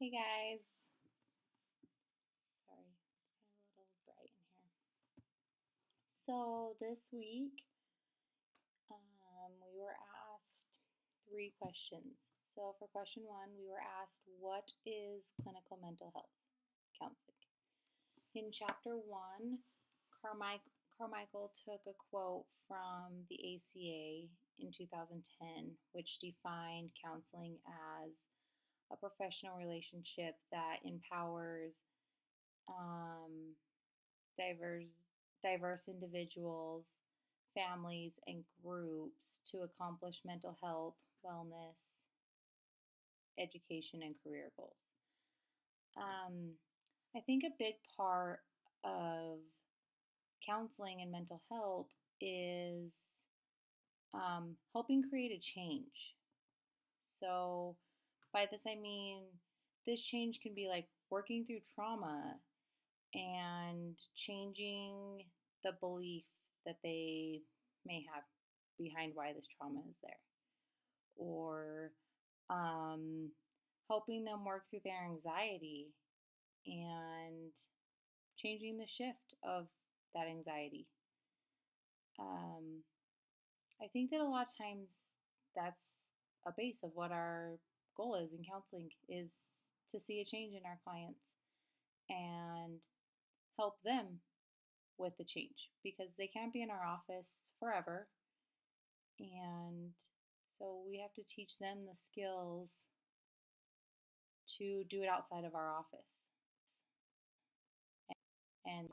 Hey guys. Sorry, it's kind of a little bright in here. So this week, we were asked three questions. So for question one, we were asked, what is clinical mental health counseling? In chapter one, Carmichael took a quote from the ACA in 2010, which defined counseling as a professional relationship that empowers um, diverse diverse individuals, families, and groups to accomplish mental health, wellness, education, and career goals. Um, I think a big part of counseling and mental health is helping create a change. So, by this, I mean this change can be like working through trauma and changing the belief that they may have behind why this trauma is there, or um, helping them work through their anxiety and changing the shift of that anxiety. Um, I think that a lot of times that's a base of what our goal is in counseling is to see a change in our clients and help them with the change because they can't be in our office forever. And so we have to teach them the skills to do it outside of our office. And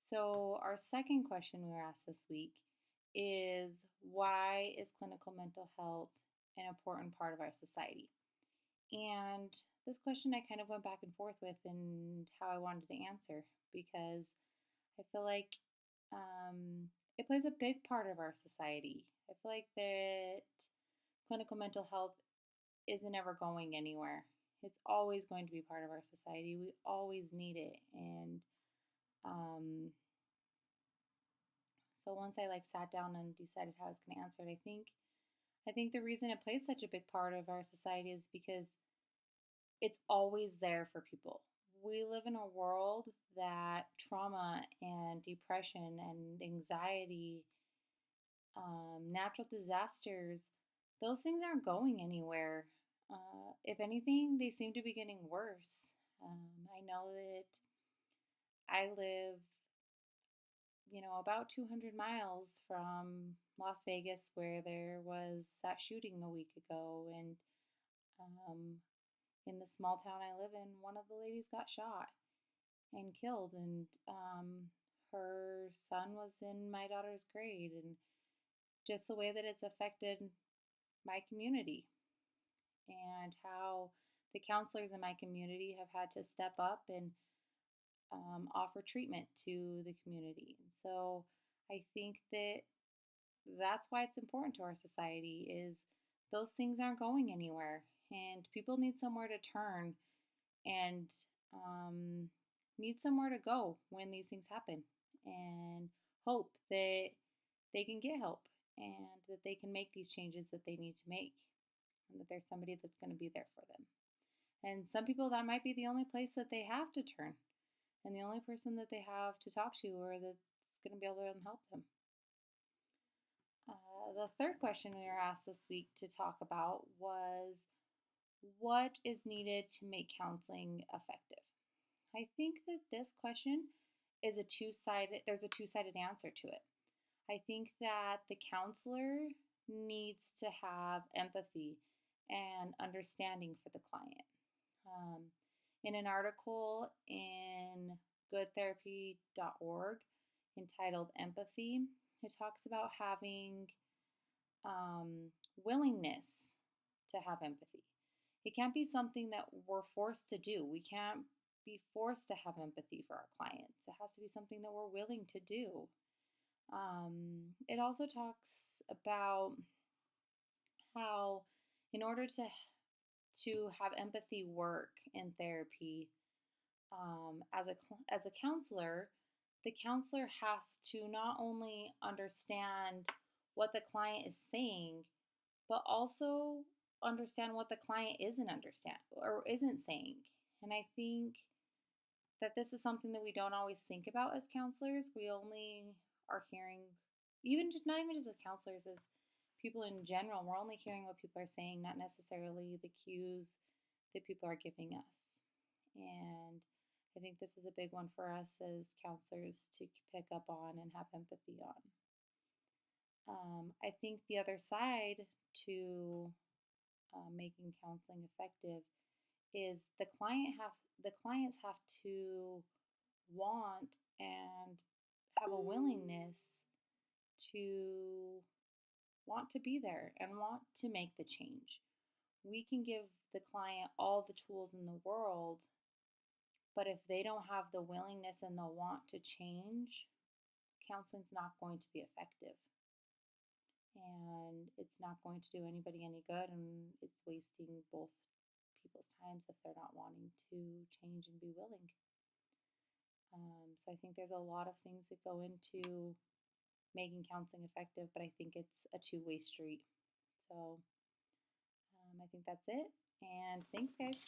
so our second question we were asked this week is, why is clinical mental health an important part of our society? And this question I kind of went back and forth with and how I wanted to answer because I feel like it plays a big part of our society. I feel like that clinical mental health isn't ever going anywhere. It's always going to be part of our society. We always need it. And um, so once I like sat down and decided how I was going to answer it, I think the reason it plays such a big part of our society is because it's always there for people. We live in a world that trauma and depression and anxiety, natural disasters, those things aren't going anywhere. If anything, they seem to be getting worse. I know that I live, about 200 miles from Las Vegas, where there was that shooting a week ago. And um, in the small town I live in, one of the ladies got shot and killed. And her son was in my daughter's grade. And just the way that it's affected my community and how the counselors in my community have had to step up and offer treatment to the community. And so I think that that's why it's important to our society is those things aren't going anywhere and people need somewhere to turn and um, need somewhere to go when these things happen and hope that they can get help and that they can make these changes that they need to make and that there's somebody that's going to be there for them. And some people, that might be the only place that they have to turn and the only person that they have to talk to or that's going to be able to help them. The third question we were asked this week to talk about was, what is needed to make counseling effective? I think that this question is there's a two-sided answer to it. I think that the counselor needs to have empathy and understanding for the client. Um, in an article in goodtherapy.org entitled Empathy, it talks about having um, willingness to have empathy. It can't be something that we're forced to do. We can't be forced to have empathy for our clients. It has to be something that we're willing to do. It also talks about how, in order to have empathy work in therapy, as a counselor, the counselor has to not only understand what the client is saying, but also understand what the client isn't understand or isn't saying. And I think that this is something that we don't always think about as counselors. We only are hearing, even just not even just as counselors, as people in general, we're only hearing what people are saying, not necessarily the cues that people are giving us. And I think this is a big one for us as counselors to pick up on and have empathy on. I think the other side to making counseling effective is the clients have to want and have a willingness to want to be there and want to make the change. We can give the client all the tools in the world, but if they don't have the willingness and the want to change, counseling's not going to be effective. And it's not going to do anybody any good, and it's wasting both people's times if they're not wanting to change and be willing. So I think there's a lot of things that go into making counseling effective, but I think it's a two-way street. So I think that's it. And thanks, guys.